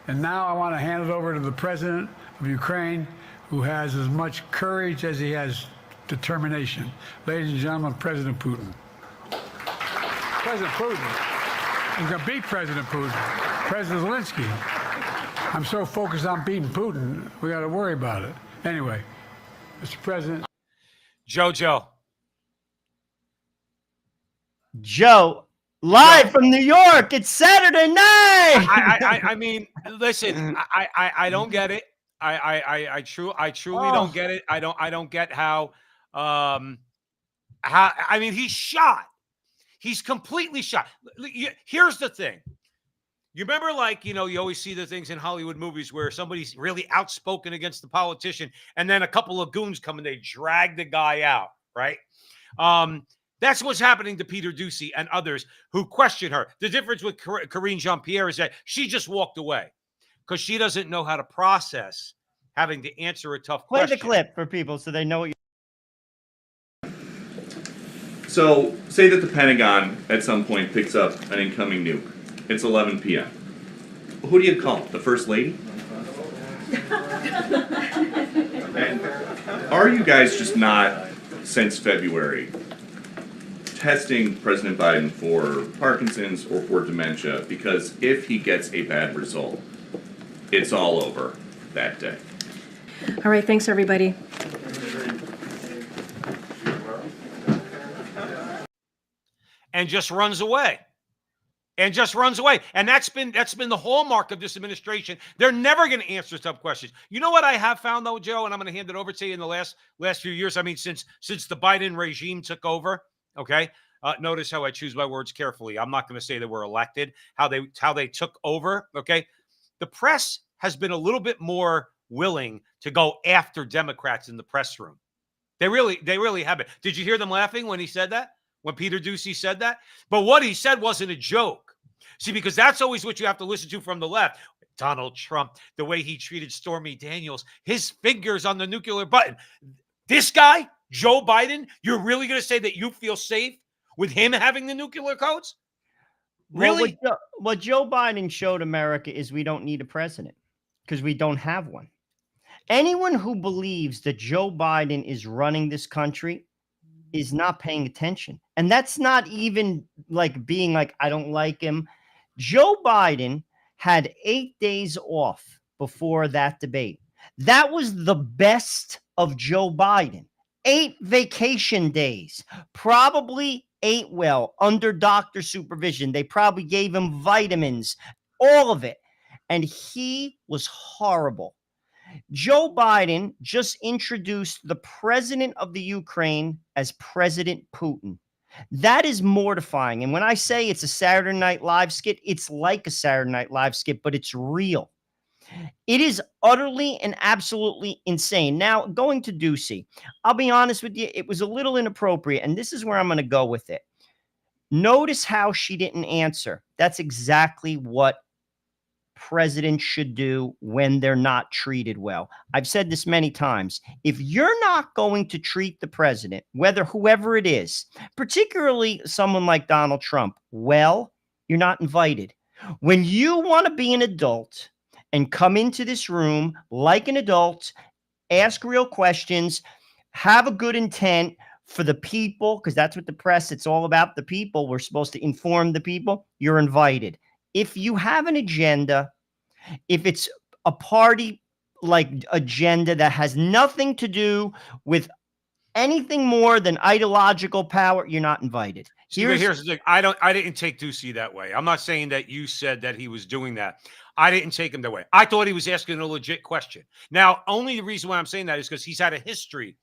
And now I want to hand it over to the president of Ukraine, who has as much courage as he has determination. Ladies and gentlemen, President Putin. President Putin. He's going to beat President Putin. President Zelensky. I'm so focused on beating Putin, we got to worry about it. Anyway, Mr. President. Joe, live from New York. It's Saturday night. I mean, listen, I don't get it. I truly don't get it. I don't get how I mean, he's shot. He's completely shot. Here's the thing. You remember, like, you always see the things in Hollywood movies where somebody's really outspoken against the politician, and then a couple of goons come and they drag the guy out, right? That's what's happening to Peter Doocy and others who question her. The difference with Karine Jean-Pierre is that she just walked away because she doesn't know how to process having to answer a tough question. Play the clip for people so they know what you. So, say that the Pentagon at some point picks up an incoming nuke. It's 11 p.m. Who do you call? The First Lady? Are you guys just not, since February, testing President Biden for Parkinson's or for dementia? Because if he gets a bad result, it's all over that day. All right, thanks, everybody. And just runs away. And that's been the hallmark of this administration. They're never going to answer tough questions. You know what I have found, though, Joe, and I'm going to hand it over to you in the last few years. I mean, since the Biden regime took over, okay? Notice how I choose my words carefully. I'm not going to say that we're elected. How they took over, okay? The press has been a little bit more willing to go after Democrats in the press room. They really have been. Did you hear them laughing when he said that? When Peter Doocy said that? But what he said wasn't a joke. See, because that's always what you have to listen to from the left. Donald Trump, the way he treated Stormy Daniels, his fingers on the nuclear button. This guy, Joe Biden, you're really going to say that you feel safe with him having the nuclear codes? Really? Well, what Joe Biden showed America is we don't need a president because we don't have one. Anyone who believes that Joe Biden is running this country is not paying attention. And that's not even like being like, I don't like him. Joe Biden had 8 days off before that debate. That was the best of Joe Biden. 8 vacation days, probably ate well under doctor supervision. They probably gave him vitamins, all of it. And he was horrible. Joe Biden just introduced the president of the Ukraine as President Putin. That is mortifying. And when I say it's a Saturday Night Live skit, it's like a Saturday Night Live skit, but it's real. It is utterly and absolutely insane. Now, going to Doocy, I'll be honest with you, it was a little inappropriate, and this is where I'm going to go with it. Notice how she didn't answer. That's exactly what presidents should do when they're not treated well. I've said this many times. If you're not going to treat the president, whoever it is, particularly someone like Donald Trump, well, you're not invited. When you want to be an adult and come into this room like an adult, ask real questions, have a good intent for the people, because that's what the press, it's all about the people. We're supposed to inform the people. You're invited. If you have an agenda, if it's a party like agenda that has nothing to do with anything more than ideological power, you're not invited. Here's the thing. I didn't take Doocy that way. I'm not saying that you said that he was doing that. I didn't take him that way. I thought he was asking a legit question. Now, only the reason why I'm saying that is because he's had a history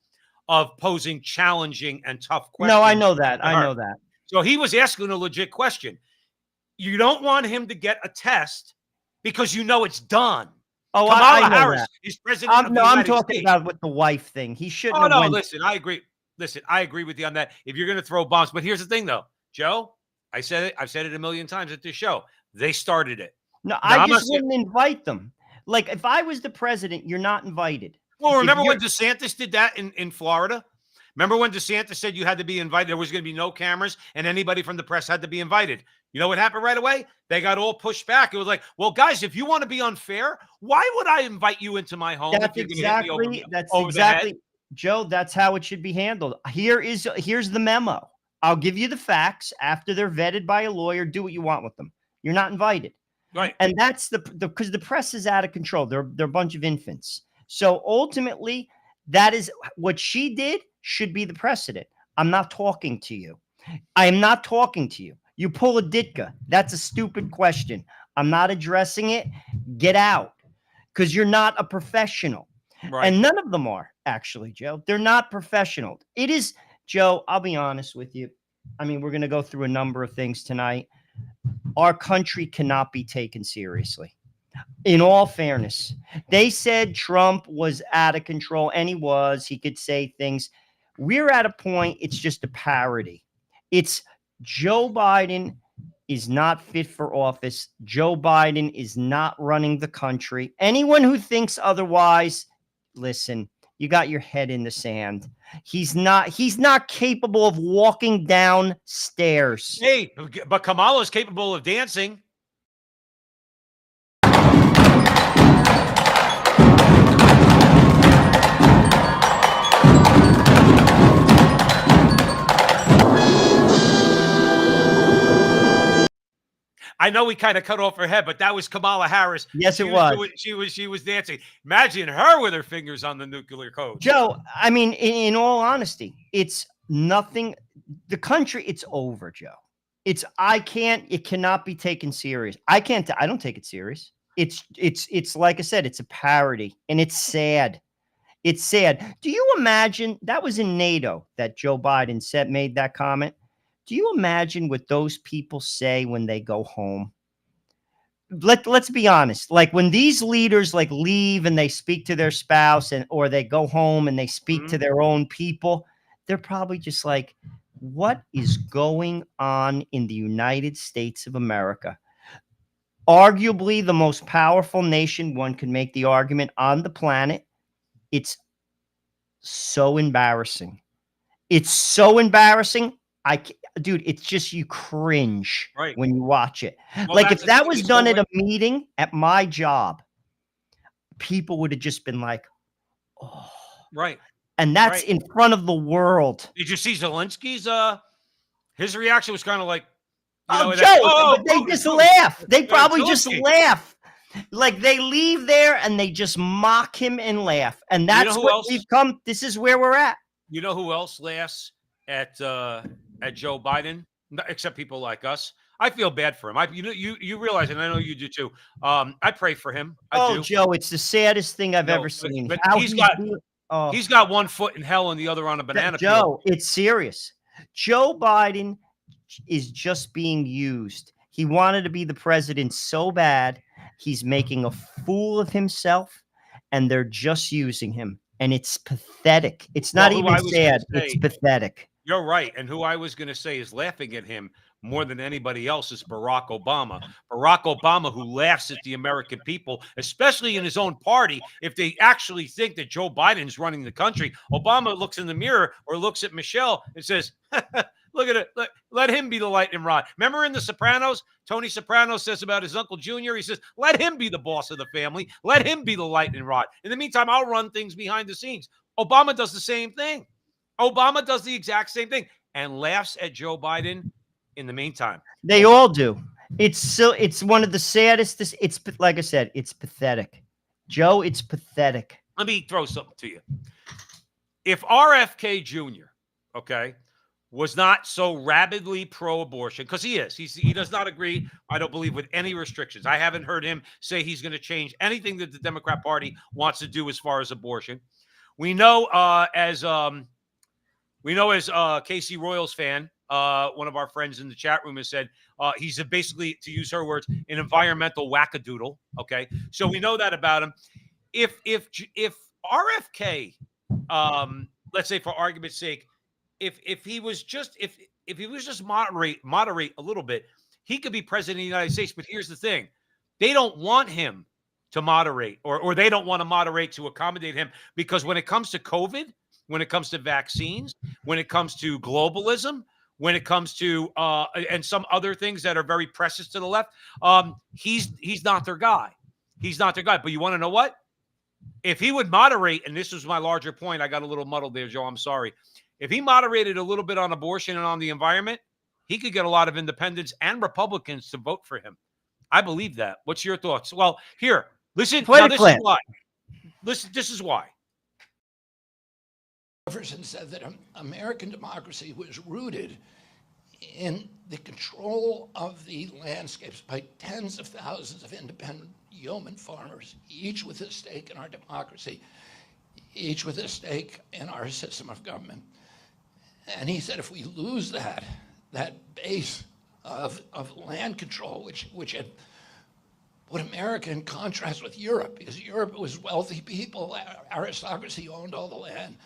of posing challenging and tough questions. No, I know that. I know that. So he was asking a legit question. You don't want him to get a test because you know it's done. Oh, Kamala I know Harris that. is president of the I'm United talking States. about with the wife thing. He shouldn't Oh, have no, went. listen, I agree. Listen, I agree with you on that. If you're going to throw bombs, but here's the thing, though, Joe, I've said it a million times at this show. They started it. No, I just wouldn't invite them. Like, if I was the president, you're not invited. Well, remember when DeSantis did that in Florida? Remember when DeSantis said you had to be invited? There was going to be no cameras, and anybody from the press had to be invited. You know what happened right away? They got all pushed back. It was like, well, guys, if you want to be unfair, why would I invite you into my home? That's if you're gonna hit me over the head? Joe, that's how it should be handled. Here's the memo. I'll give you the facts after they're vetted by a lawyer. Do what you want with them. You're not invited. Right. And that's because the press is out of control. They're a bunch of infants. So ultimately, that is what she did should be the precedent. I'm not talking to you. I am not talking to you. You pull a Ditka. That's a stupid question. I'm not addressing it. Get out, because you're not a professional. Right. And none of them are, actually, Joe. They're not professional. It is, Joe, I'll be honest with you. I mean, we're going to go through a number of things tonight. Our country cannot be taken seriously. In all fairness, they said Trump was out of control, and he was. He could say things. We're at a point, it's just a parody. It's Joe Biden is not fit for office. Joe Biden is not running the country. Anyone who thinks otherwise, listen, you got your head in the sand. He's not capable of walking down stairs. Hey, but Kamala is capable of dancing. I know we kind of cut off her head, but that was Kamala Harris. Yes, it was. She was dancing. Imagine her with her fingers on the nuclear code. Joe, I mean, in all honesty, it's nothing. The country, it's over, Joe. It cannot be taken serious. I don't take it serious. It's like I said, it's a parody, and it's sad. It's sad. Do you imagine that was in NATO that Joe Biden made that comment? Do you imagine what those people say when they go home? Let's be honest. Like when these leaders like leave and they speak to their spouse or they go home and they speak to their own people, they're probably just like, what is going on in the United States of America? Arguably the most powerful nation, one could make the argument, on the planet. It's so embarrassing. It's so embarrassing. Dude, it's just, you cringe when you watch it. Well, like if that was done at a meeting at my job, people would have just been like, oh. Right. And that's in front of the world. Did you see Zelensky's his reaction was kind of like, Joe, they just laugh. They probably just laugh. Like they leave there and they just mock him and laugh. And that's what we've come. This is where we're at. You know who else laughs at Joe Biden, except people like us? I feel bad for him. You realize, and I know you do too. I pray for him. I do. Joe, it's the saddest thing I've ever seen. But he's got one foot in hell and the other on a banana peel. Joe, it's serious. Joe Biden is just being used. He wanted to be the president so bad. He's making a fool of himself, and they're just using him. And it's pathetic. It's not even sad. It's pathetic. You're right. And who I was going to say is laughing at him more than anybody else is Barack Obama. Barack Obama, who laughs at the American people, especially in his own party, if they actually think that Joe Biden's running the country. Obama looks in the mirror or looks at Michelle and says, look at it. Let him be the lightning rod. Remember in The Sopranos, Tony Soprano says about his Uncle Junior, he says, let him be the boss of the family. Let him be the lightning rod. In the meantime, I'll run things behind the scenes. Obama does the same thing. Obama does the exact same thing and laughs at Joe Biden in the meantime. They all do. It's one of the saddest. It's like I said, it's pathetic. Joe, it's pathetic. Let me throw something to you. If RFK Jr., was not so rabidly pro-abortion, because he is. He does not agree, I don't believe, with any restrictions. I haven't heard him say he's going to change anything that the Democrat Party wants to do as far as abortion. We know as Casey Royals fan, one of our friends in the chat room has said he's basically, to use her words, an environmental wackadoodle. Okay, so we know that about him. If RFK, let's say for argument's sake, if he was just moderate a little bit, he could be president of the United States. But here's the thing: they don't want him to moderate, or they don't want to moderate to accommodate him, because when it comes to COVID, when it comes to vaccines, when it comes to globalism, when it comes to and some other things that are very precious to the left. He's not their guy. He's not their guy. But you want to know what? If he would moderate, and this was my larger point, I got a little muddled there, Joe. I'm sorry. If he moderated a little bit on abortion and on the environment, he could get a lot of independents and Republicans to vote for him. I believe that. What's your thoughts? Well, here, listen. Play Now, the this clip. is why. Listen, this is why. Jefferson said that American democracy was rooted in the control of the landscapes by tens of thousands of independent yeoman farmers, each with a stake in our democracy, each with a stake in our system of government. And he said if we lose that base of land control, which had put America in contrast with Europe, because Europe was wealthy people, aristocracy owned all the land,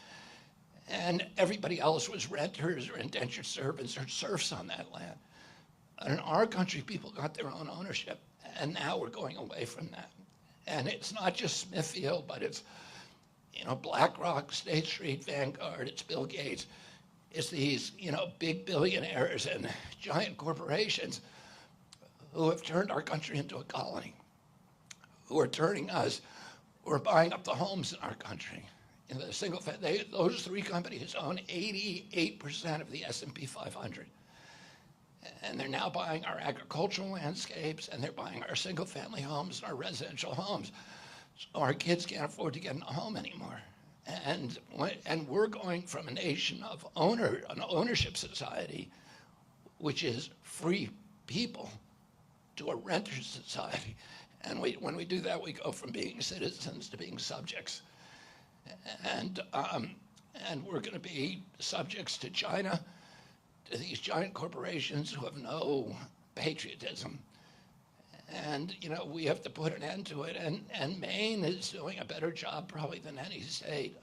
and everybody else was renters or indentured servants or serfs on that land. And in our country, people got their own ownership, and now we're going away from that. And it's not just Smithfield, but it's BlackRock, State Street, Vanguard, it's Bill Gates. It's these big billionaires and giant corporations who have turned our country into a colony, who are turning us, who are buying up the homes in our country. In the those three companies own 88% of the S&P 500. And they're now buying our agricultural landscapes, and they're buying our single-family homes and our residential homes. So our kids can't afford to get in a home anymore. And we're going from a nation of an ownership society, which is free people, to a renter society. And when we do that, we go from being citizens to being subjects. And we're going to be subjects to China, to these giant corporations who have no patriotism. And, we have to put an end to it. And Maine is doing a better job probably than any state.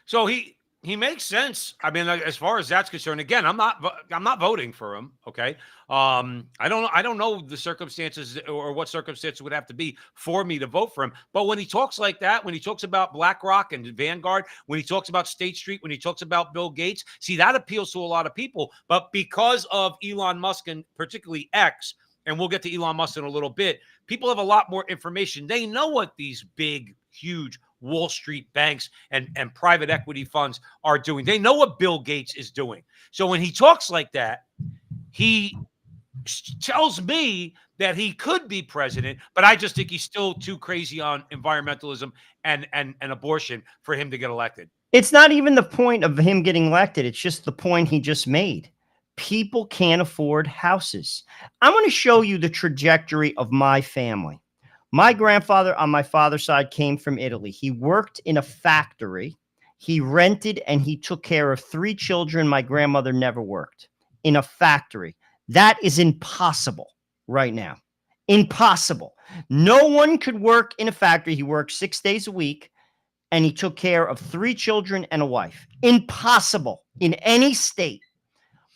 So he makes sense. I mean, as far as that's concerned, again, I'm not voting for him. Okay. I don't know the circumstances or what circumstances would have to be for me to vote for him. But when he talks like that, when he talks about BlackRock and Vanguard, when he talks about State Street, when he talks about Bill Gates, see, that appeals to a lot of people. But because of Elon Musk and particularly X, and we'll get to Elon Musk in a little bit, people have a lot more information. They know what these big, huge Wall Street banks and private equity funds are doing. They know what Bill Gates is doing. So when he talks like that, he tells me that he could be president, but I just think he's still too crazy on environmentalism and abortion for him to get elected. It's not even the point of him getting elected. It's just the point he just made. People can't afford houses. I'm going to show you the trajectory of my family. My grandfather on my father's side came from Italy. He worked in a factory. He rented and he took care of 3 children. My grandmother never worked in a factory. That is impossible right now. Impossible. No one could work in a factory. He worked 6 days a week and he took care of 3 children and a wife. Impossible in any state.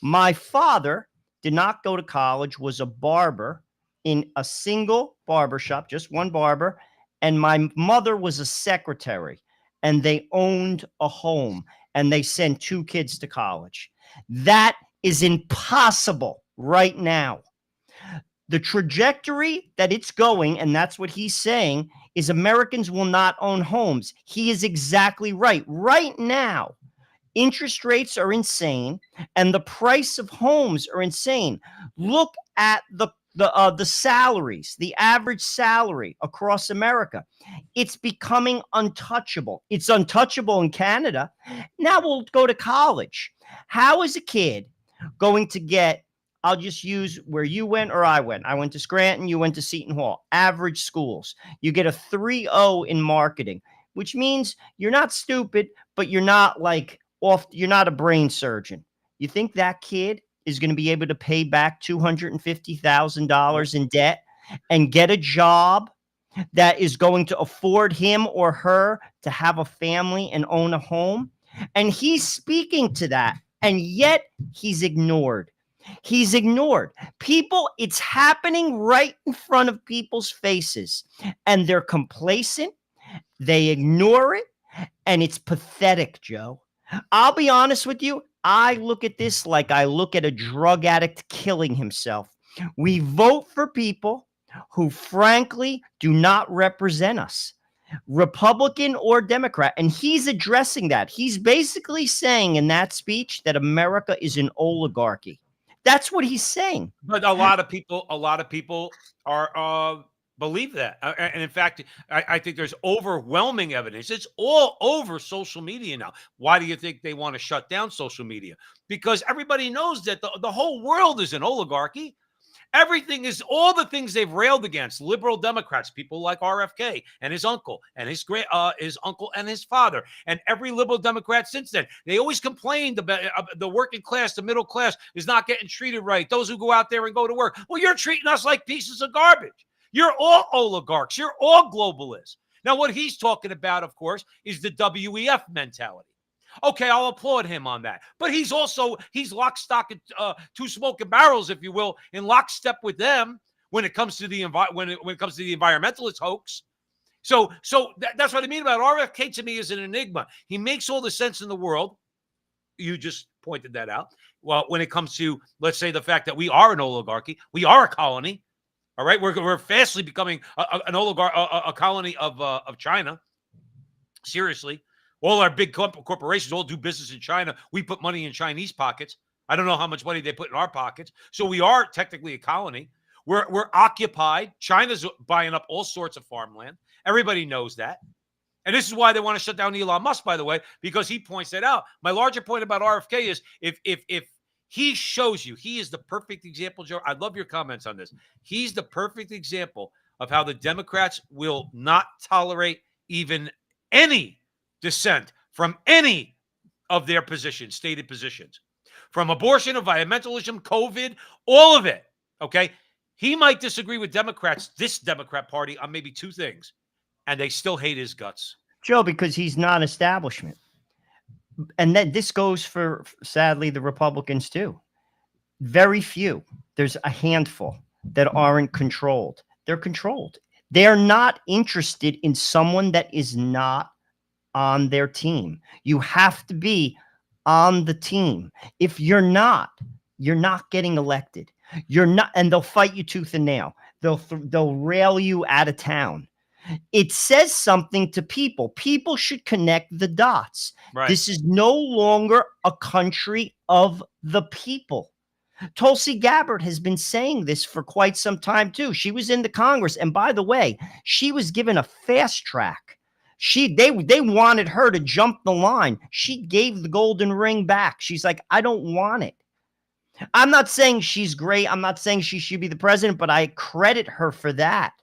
My father did not go to college, was a barber in a single barbershop, just one barber. And my mother was a secretary, and they owned a home, and they sent 2 kids to college. That is impossible right now. The trajectory that it's going, and that's what he's saying, is Americans will not own homes. He is exactly right. Right now, interest rates are insane, and the price of homes are insane. Look at the salaries, the average salary across America. It's becoming untouchable. It's untouchable in Canada. Now we'll go to college. How is a kid going to get, I'll just use where you went or I went. I went to Scranton, you went to Seton Hall, average schools. You get a 3.0 in marketing, which means you're not stupid, but you're not you're not a brain surgeon. You think that kid is going to be able to pay back $250,000 in debt and get a job that is going to afford him or her to have a family and own a home? And he's speaking to that, and yet he's ignored. He's ignored. People, it's happening right in front of people's faces, and they're complacent. They ignore it, and it's pathetic, Joe. I'll be honest with you. I look at this like I look at a drug addict killing himself. We vote for people who, frankly, do not represent us, Republican or Democrat. And he's addressing that. He's basically saying in that speech that America is an oligarchy. That's what he's saying. But a lot of people are believe that, and in fact, I think there's overwhelming evidence. It's all over social media now. Why do you think they want to shut down social media? Because everybody knows that the whole world is an oligarchy. Everything is all the things they've railed against. Liberal Democrats, people like RFK and his uncle and his uncle and his father, and every liberal Democrat since then. They always complained about the working class, the middle class is not getting treated right. Those who go out there and go to work. Well, you're treating us like pieces of garbage. You're all oligarchs. You're all globalists. Now, what he's talking about, of course, is the WEF mentality. Okay, I'll applaud him on that. But he's lock, stock, and two smoking barrels, if you will, in lockstep with them when it comes to the when it comes to the environmentalist hoax. So that's what I mean about RFK. To me, is an enigma. He makes all the sense in the world. You just pointed that out. Well, when it comes to, let's say, the fact that we are an oligarchy, we are a colony. All right, we're fastly becoming a colony of China. Seriously. All our big corporations all do business in China. We put money in Chinese pockets. I don't know how much money they put in our pockets. So we are technically a colony. We're occupied. China's buying up all sorts of farmland. Everybody knows that. And this is why they want to shut down Elon Musk, by the way, because he points that out. My larger point about RFK is if he shows you, he is the perfect example, Joe. I'd love your comments on this. He's the perfect example of how the Democrats will not tolerate even any dissent from any of their positions, stated positions, from abortion, environmentalism, COVID, all of it. Okay. He might disagree with Democrats, this Democrat party, on maybe two things, and they still hate his guts. Joe, because he's not establishment. And then this goes for, sadly, the Republicans too. Very few. There's a handful that aren't controlled. They're controlled. They're not interested in someone that is not on their team. You have to be on the team. If you're not getting elected. You're not, and they'll fight you tooth and nail. They'll rail you out of town. It says something to people. People should connect the dots. Right. This is no longer a country of the people. Tulsi Gabbard has been saying this for quite some time too. She was in the Congress, and by the way, she was given a fast track. They wanted her to jump the line. She gave the golden ring back. She's like, I don't want it. I'm not saying she's great. I'm not saying she should be the president, but I credit her for that.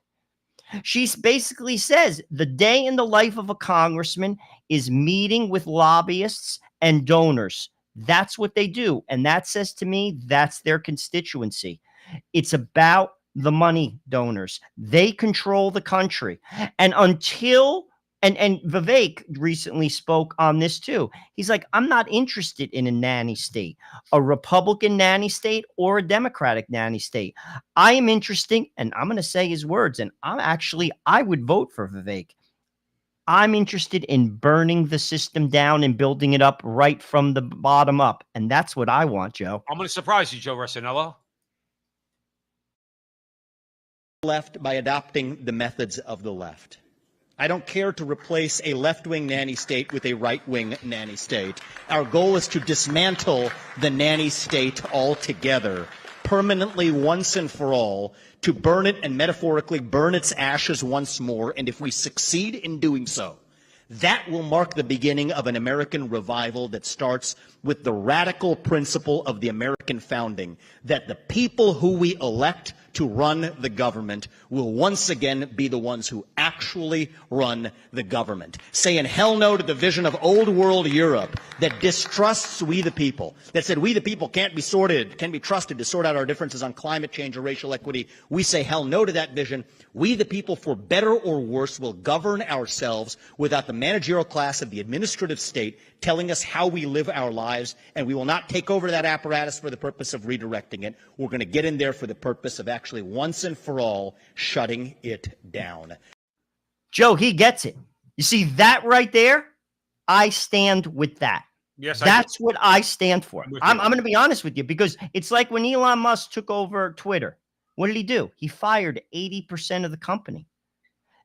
She basically says the day in the life of a congressman is meeting with lobbyists and donors. That's what they do. And that says to me, that's their constituency. It's about the money donors. They control the country. And until, and Vivek recently spoke on this too. He's like, I'm not interested in a nanny state, a Republican nanny state or a Democratic nanny state. I am interested, and I'm going to say his words, and I would vote for Vivek. I'm interested in burning the system down and building it up right from the bottom up. And that's what I want, Joe. I'm going to surprise you, Joe Resinello. Left by adopting the methods of the left. I don't care to replace a left-wing nanny state with a right-wing nanny state. Our goal is to dismantle the nanny state altogether, permanently once and for all, to burn it and metaphorically burn its ashes once more. And if we succeed in doing so, that will mark the beginning of an American revival that starts with the radical principle of the American founding, that the people who we elect to run the government will once again be the ones who actually run the government. Saying hell no to the vision of old world Europe that distrusts we the people, that said we the people can't be trusted to sort out our differences on climate change or racial equity. We say hell no to that vision. We the people, for better or worse, will govern ourselves without the managerial class of the administrative state telling us how we live our lives, and we will not take over that apparatus for the purpose of redirecting it. We're going to get in there for the purpose of actually once and for all shutting it down. Joe, he gets it. You see that right there? I stand with that. Yes, I do. That's what I stand for. I'm with I'm you. going to be honest with you, because it's like when Elon Musk took over Twitter. What did he do? He fired 80% of the company.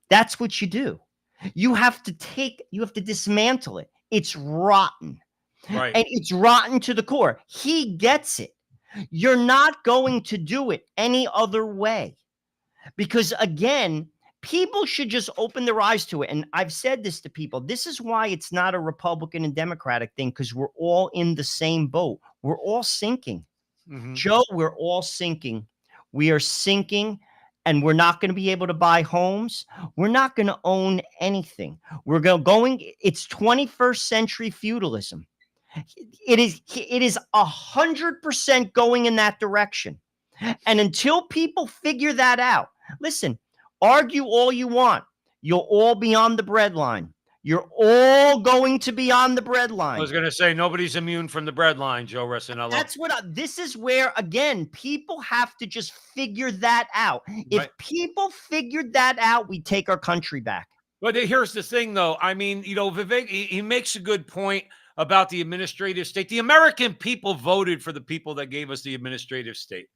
That's what you do. You have to dismantle it. It's rotten. Right. And it's rotten to the core. He gets it. You're not going to do it any other way. Because again, people should just open their eyes to it. And I've said this to people. This is why it's not a Republican and Democratic thing, because we're all in the same boat. We're all sinking. Mhm. Joe, we're all sinking. We are sinking, and we're not going to be able to buy homes. We're not going to own anything. We're going, it's 21st century feudalism. It is 100% going in that direction. And until people figure that out, listen, argue all you want. You'll all be on the breadline. You're all going to be on the breadline. I was going to say nobody's immune from the breadline, Joe Resinello. That's what this is where, again, people have to just figure that out. If Right. people figured that out, we take our country back. But here's the thing, though. I mean, Vivek, he makes a good point about the administrative state. The American people voted for the people that gave us the administrative state.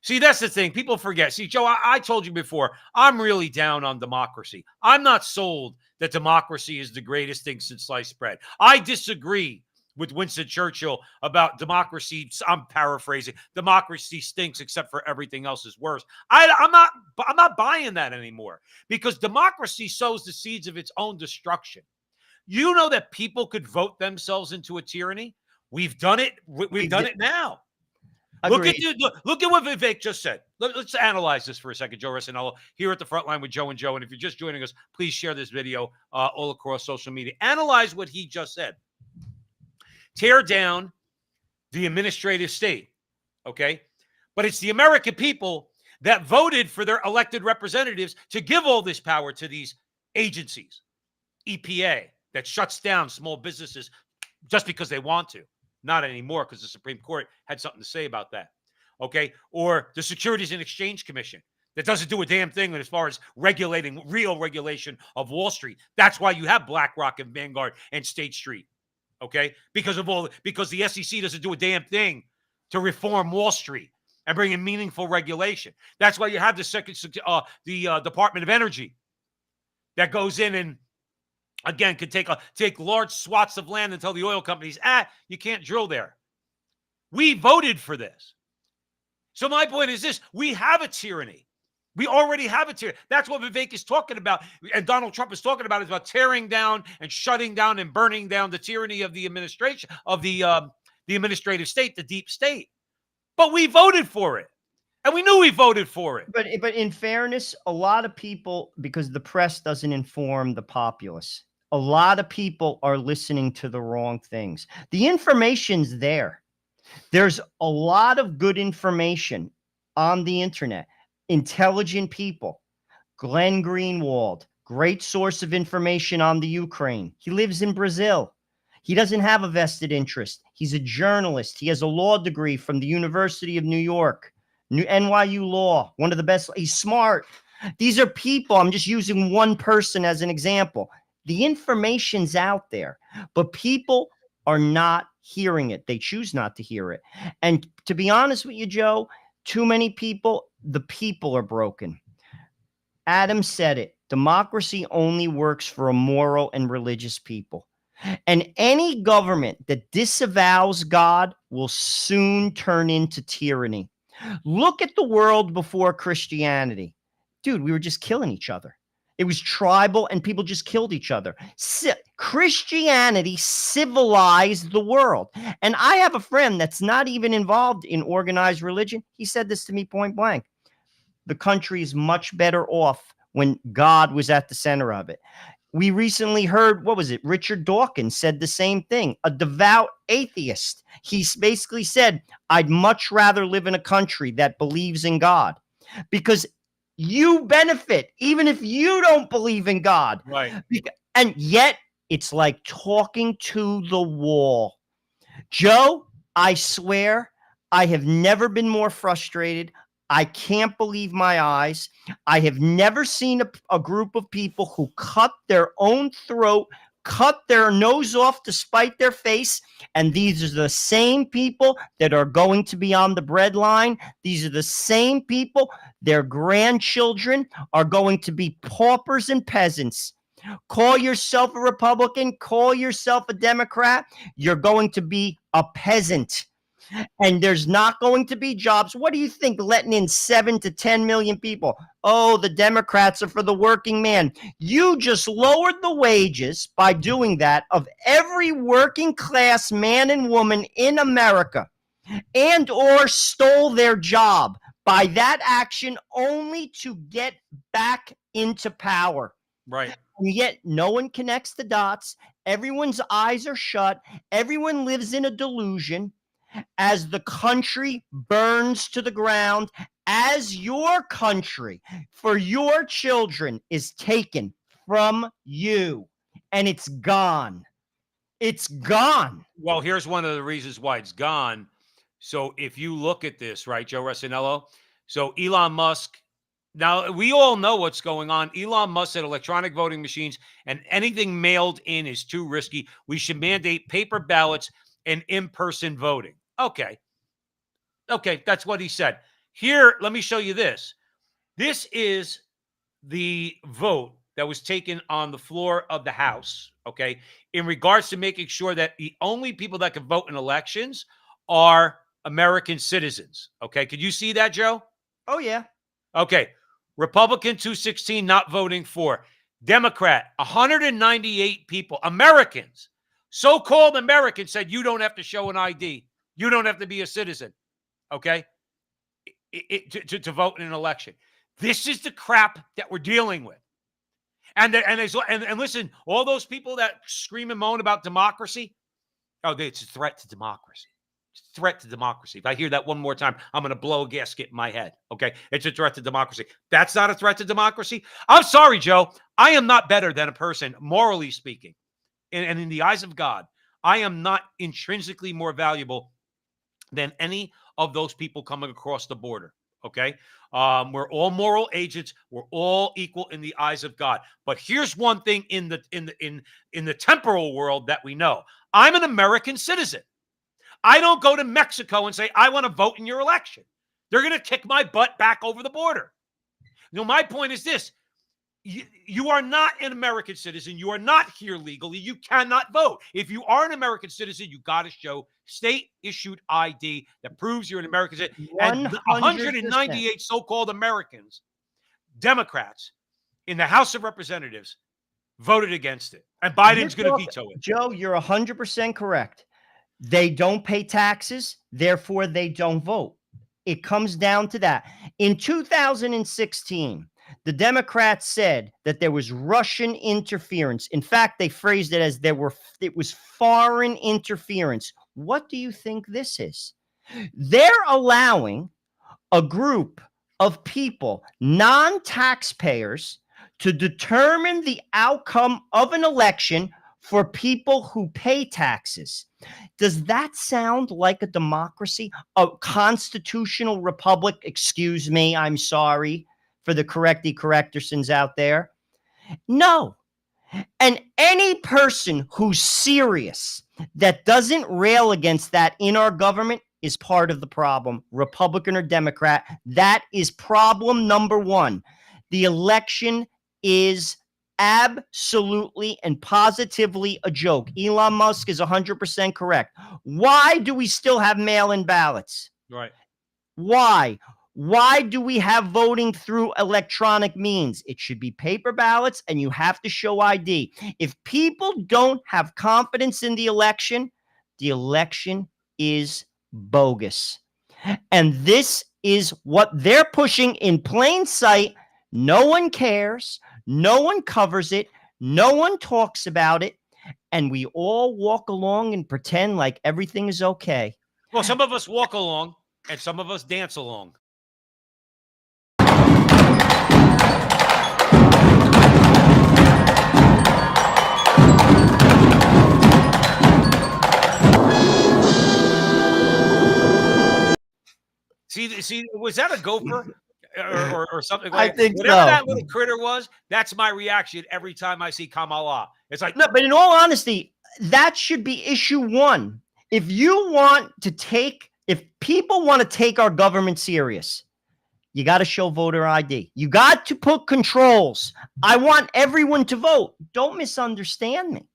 See, that's the thing. People forget. See, Joe, I told you before, I'm really down on democracy. I'm not sold that democracy is the greatest thing since sliced bread. I disagree with Winston Churchill about democracy. I'm paraphrasing. Democracy stinks, except for everything else is worse. I'm not buying that anymore, because democracy sows the seeds of its own destruction. You know that people could vote themselves into a tyranny. We've done it. We've done it now. Look at what Vivek just said. Let's analyze this for a second, Joe Resinello, here at the front line with Joe and Joe. And if you're just joining us, please share this video all across social media. Analyze what he just said. Tear down the administrative state, okay? But it's the American people that voted for their elected representatives to give all this power to these agencies. EPA, that shuts down small businesses just because they want to. Not anymore, because the Supreme Court had something to say about that. Okay. Or the Securities and Exchange Commission that doesn't do a damn thing as far as regulating, real regulation of Wall Street. That's why you have BlackRock and Vanguard and State Street. Okay. Because the SEC doesn't do a damn thing to reform Wall Street and bring in meaningful regulation. That's why you have the Department of Energy that goes in and, again, could take large swaths of land and tell the oil companies, you can't drill there. We voted for this. So my point is this: we have a tyranny. We already have a tyranny. That's what Vivek is talking about, and Donald Trump is talking about, is about tearing down and shutting down and burning down the tyranny of the administration, of the administrative state, the deep state. But we voted for it. And we knew we voted for it. But in fairness, a lot of people, because the press doesn't inform the populace, a lot of people are listening to the wrong things. The information's there. There's a lot of good information on the internet. Intelligent people. Glenn Greenwald, great source of information on the Ukraine. He lives in Brazil. He doesn't have a vested interest. He's a journalist. He has a law degree from the University of New York. NYU Law, one of the best. He's smart. These are people. I'm just using one person as an example. The information's out there, but people are not hearing it. They choose not to hear it. And to be honest with you, Joe, too many people, the people are broken. Adam said it. Democracy only works for a moral and religious people. And any government that disavows God will soon turn into tyranny. Look at the world before Christianity. Dude, we were just killing each other. It was tribal and people just killed each other. Christianity civilized the world. And I have a friend that's not even involved in organized religion. He said this to me point blank. The country is much better off when God was at the center of it. We recently heard, what was it? Richard Dawkins said the same thing, a devout atheist. He basically said, I'd much rather live in a country that believes in God, because you benefit even if you don't believe in God. Right. And yet it's like talking to the wall. Joe, I swear, I have never been more frustrated. I can't believe my eyes. I have never seen a group of people who cut their own throat cut their nose off to spite their face. And these are the same people that are going to be on the breadline. These are the same people, their grandchildren are going to be paupers and peasants. Call yourself a Republican, call yourself a Democrat, you're going to be a peasant. And there's not going to be jobs. What do you think, letting in 7 to 10 million people? Oh, the Democrats are for the working man. You just lowered the wages by doing that of every working class man and woman in America, and or stole their job by that action only to get back into power. Right. And yet no one connects the dots. Everyone's eyes are shut. Everyone lives in a delusion as the country burns to the ground, as your country for your children is taken from you, and it's gone. It's gone. Well, here's one of the reasons why it's gone. So if you look at this, right, Joe Rossinello, so Elon Musk, now we all know what's going on. Elon Musk said electronic voting machines and anything mailed in is too risky. We should mandate paper ballots and in-person voting. Okay, that's what he said. Here, let me show you this. This is the vote that was taken on the floor of the House, okay, in regards to making sure that the only people that can vote in elections are American citizens, okay? Could you see that, Joe? Oh, yeah. Okay. Republican 216 not voting for. Democrat 198 people, Americans, so-called Americans, said you don't have to show an ID. You don't have to be a citizen, okay, to vote in an election. This is the crap that we're dealing with. And listen, all those people that scream and moan about democracy, it's a threat to democracy. It's a threat to democracy. If I hear that one more time, I'm going to blow a gasket in my head, okay? It's a threat to democracy. That's not a threat to democracy. I'm sorry, Joe. I am not better than a person, morally speaking. And in the eyes of God, I am not intrinsically more valuable than any of those people coming across the border. Okay. We're all moral agents. We're all equal in the eyes of God. But here's one thing in the temporal world that we know. I'm an American citizen. I don't go to Mexico and say, I want to vote in your election. They're going to kick my butt back over the border. My point is this. You are not an American citizen. You are not here legally. You cannot vote. If you are an American citizen, you got to show state-issued ID that proves you're an American citizen. And 198 so-called Americans, Democrats, in the House of Representatives voted against it. And Biden's going to veto it. Joe, you're 100% correct. They don't pay taxes, therefore they don't vote. It comes down to that. In 2016, the Democrats said that there was Russian interference. In fact, they phrased it as it was foreign interference. What do you think this is? They're allowing a group of people, non-taxpayers, to determine the outcome of an election for people who pay taxes. Does that sound like a democracy? A constitutional republic? Excuse me, I'm sorry for the correctersons out there. No. And any person who's serious that doesn't rail against that in our government is part of the problem, Republican or Democrat. That is problem number one. The election is absolutely and positively a joke. Elon Musk is 100% correct. Why do we still have mail-in ballots? Right. Why? Why do we have voting through electronic means? It should be paper ballots, and you have to show ID. If people don't have confidence in the election is bogus. And this is what they're pushing in plain sight. No one cares. No one covers it. No one talks about it. And we all walk along and pretend like everything is okay. Well, some of us walk along and some of us dance along. See, was that a gopher? or something I like think whatever so. that little critter was. That's my reaction every time I see Kamala. It's like, No, but in all honesty, that should be issue one. If people want to take our government serious, you got to show voter ID. You got to put controls. I want everyone to vote. Don't misunderstand me.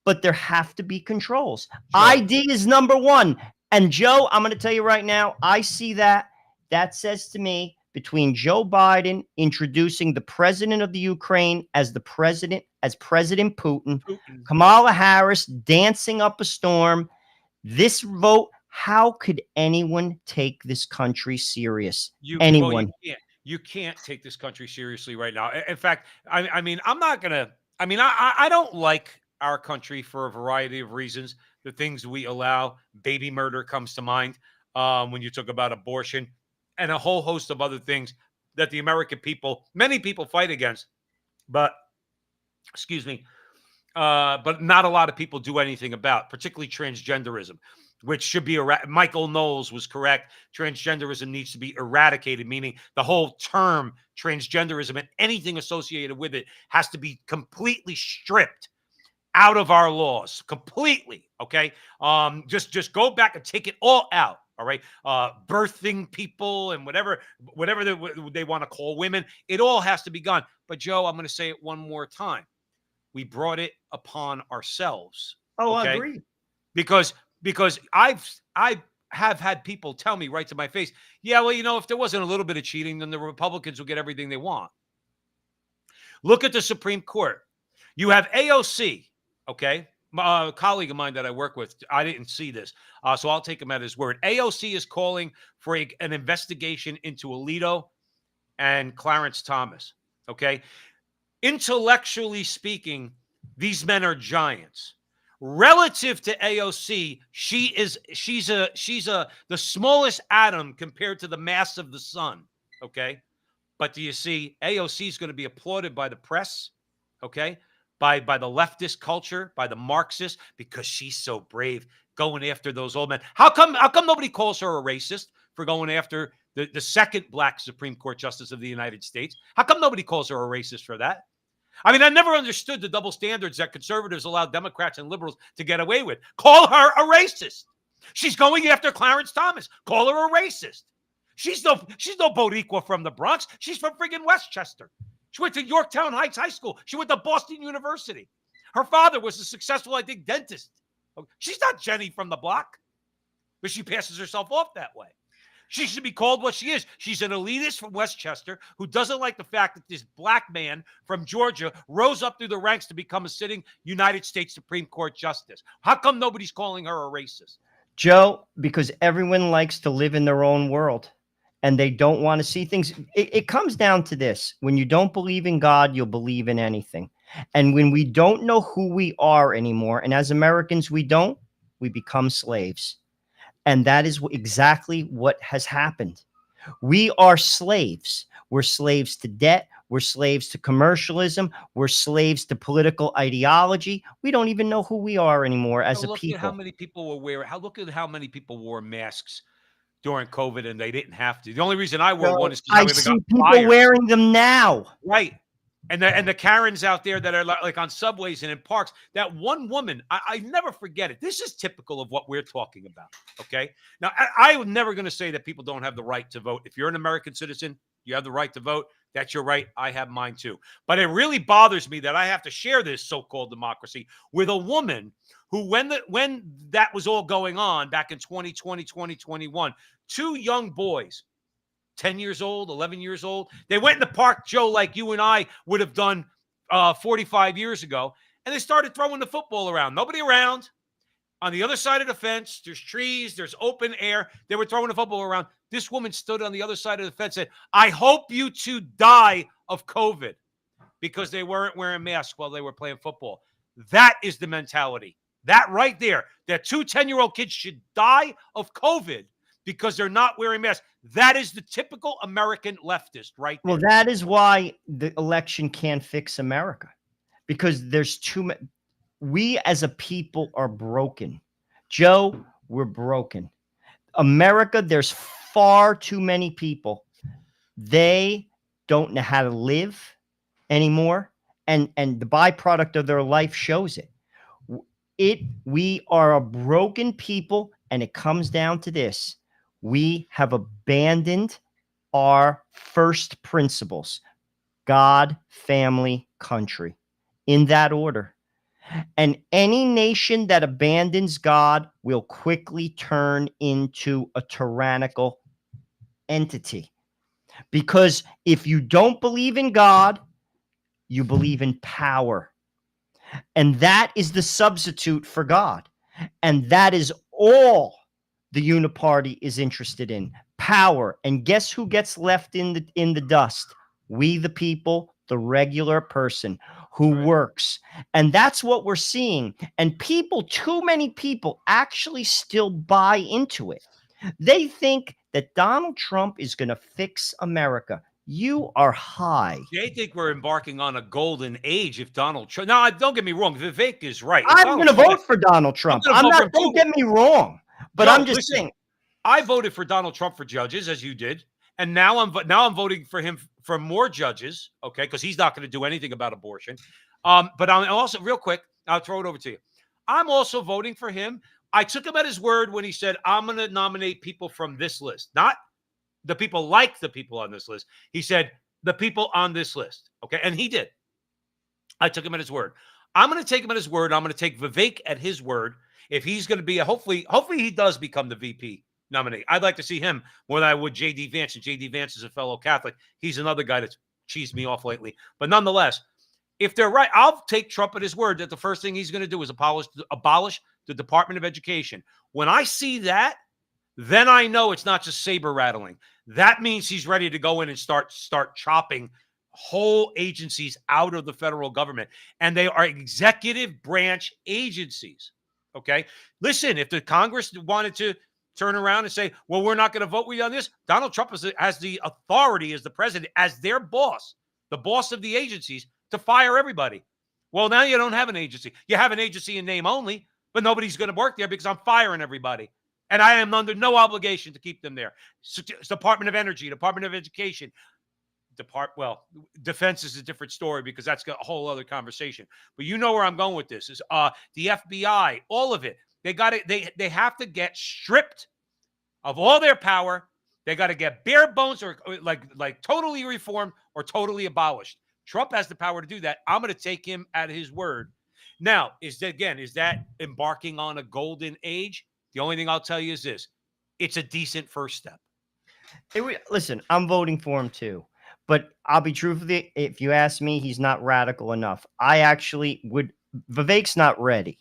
But there have to be controls. Sure. ID is number one. And Joe, I'm going to tell you right now, I see that. That says to me, between Joe Biden introducing the president of the Ukraine as President Putin, Kamala Harris dancing up a storm, this vote, how could anyone take this country serious? Anyone? You can't take this country seriously right now. In fact, I mean, I'm not going to, I mean, I don't like our country for a variety of reasons. The things we allow, baby murder comes to mind when you talk about abortion, and a whole host of other things that the American people, many people fight against, but but not a lot of people do anything about, particularly transgenderism, which should be Michael Knowles was correct. Transgenderism needs to be eradicated, meaning the whole term transgenderism and anything associated with it has to be completely stripped out of our laws, completely. Okay, just go back and take it all out. All right, birthing people and whatever they want to call women, it all has to be gone. But Joe, I'm going to say it one more time. We brought it upon ourselves. Oh, okay? I agree. Because I have had people tell me right to my face, yeah, well, you know, if there wasn't a little bit of cheating, then the Republicans would get everything they want. Look at the Supreme Court. You have AOC, okay? A colleague of mine that I work with, I didn't see this, so I'll take him at his word. AOC is calling for an investigation into Alito and Clarence Thomas, okay? Intellectually speaking, these men are giants. Relative to AOC, she's the smallest atom compared to the mass of the sun, okay? But do you see, AOC is going to be applauded by the press, okay? By the leftist culture, by the Marxists, because she's so brave going after those old men. How come nobody calls her a racist for going after the second black Supreme Court Justice of the United States? How come nobody calls her a racist for that? I mean, I never understood the double standards that conservatives allow Democrats and liberals to get away with. Call her a racist. She's going after Clarence Thomas. Call her a racist. She's no Boricua from the Bronx. She's from friggin' Westchester. She went to Yorktown Heights High School. She went to Boston University. Her father was a successful, I think, dentist. She's not Jenny from the block, but she passes herself off that way. She should be called what she is. She's an elitist from Westchester who doesn't like the fact that this black man from Georgia rose up through the ranks to become a sitting United States Supreme Court justice. How come nobody's calling her a racist? Joe, because everyone likes to live in their own world and they don't want to see things. It comes down to this. When you don't believe in God, you'll believe in anything. And when we don't know who we are anymore, and as Americans, we become slaves. And that is exactly what has happened. We are slaves. We're slaves to debt. We're slaves to commercialism. We're slaves to political ideology. We don't even know who we are anymore as a people. Look at how many people were wearing. Look at how many people wore masks during COVID, and they didn't have to. The only reason I wore one is because I see people wearing them now. Right. And the Karens out there that are like on subways and in parks, that one woman, I never forget it. This is typical of what we're talking about. Okay. Now, I'm never going to say that people don't have the right to vote. If you're an American citizen, you have the right to vote. That's your right. I have mine too. But it really bothers me that I have to share this so-called democracy with a woman who, when that was all going on back in 2020, 2021, two young boys, 10 years old, 11 years old. They went in the park, Joe, like you and I would have done 45 years ago, and they started throwing the football around. Nobody around. On the other side of the fence, there's trees, there's open air. They were throwing the football around. This woman stood on the other side of the fence and said, I hope you two die of COVID, because they weren't wearing masks while they were playing football. That is the mentality. That right there, that 2 10-year-old kids should die of COVID because they're not wearing masks. That is the typical American leftist, right there. Well, that is why the election can't fix America, because there's too many. We as a people are broken. Joe, we're broken. America, there's far too many people They don't know how to live anymore, and the byproduct of their life shows it. We are a broken people, and it comes down to this: we have abandoned our first principles: God, family, country, in that order. And any nation that abandons God will quickly turn into a tyrannical entity. Because if you don't believe in God, you believe in power. And that is the substitute for God. And that is all the Uniparty is interested in: power. And guess who gets left in the dust? We, the people, the regular person who works. And that's what we're seeing. And people, too many people, actually still buy into it. They think that Donald Trump is going to fix America. You are high. They think we're embarking on a golden age if Donald Trump. Now, don't get me wrong. Vivek is right. If I'm Donald going to Trump- vote for Donald Trump. gonna I'm vote for not, him don't too. get me wrong, but Joe, I'm just listen, saying. I voted for Donald Trump for judges, as you did, and now I'm voting for him for more judges. Okay, because he's not going to do anything about abortion. But I'm also, real quick, I'll throw it over to you. I'm also voting for him. I took him at his word when he said, I'm going to nominate people from this list, not the people like the people on this list. He said, the people on this list. Okay. And he did. I took him at his word. I'm going to take him at his word. I'm going to take Vivek at his word. If he's going to be hopefully he does become the VP nominee. I'd like to see him more than I would J.D. Vance. And J.D. Vance is a fellow Catholic. He's another guy that's cheesed me off lately. But nonetheless, if they're right, I'll take Trump at his word that the first thing he's going to do is abolish the Department of Education. When I see that, then I know it's not just saber rattling. That means he's ready to go in and start chopping whole agencies out of the federal government. And they are executive branch agencies. Okay. Listen, if the Congress wanted to turn around and say, well, we're not going to vote with you on this, Donald Trump has the authority as the president, as their boss, the boss of the agencies, to fire everybody. Well, now you don't have an agency. You have an agency in name only, but nobody's going to work there because I'm firing everybody. And I am under no obligation to keep them there. Department of Energy, Department of Education, defense is a different story because that's a whole other conversation. But you know where I'm going with this is the FBI, all of it. They have to get stripped of all their power. They got to get bare bones or like totally reformed or totally abolished. Trump has the power to do that. I'm going to take him at his word. Now, is that embarking on a golden age? The only thing I'll tell you is this: it's a decent first step. Listen, I'm voting for him too. But I'll be truthful. If you ask me, he's not radical enough. I actually would. Vivek's not ready,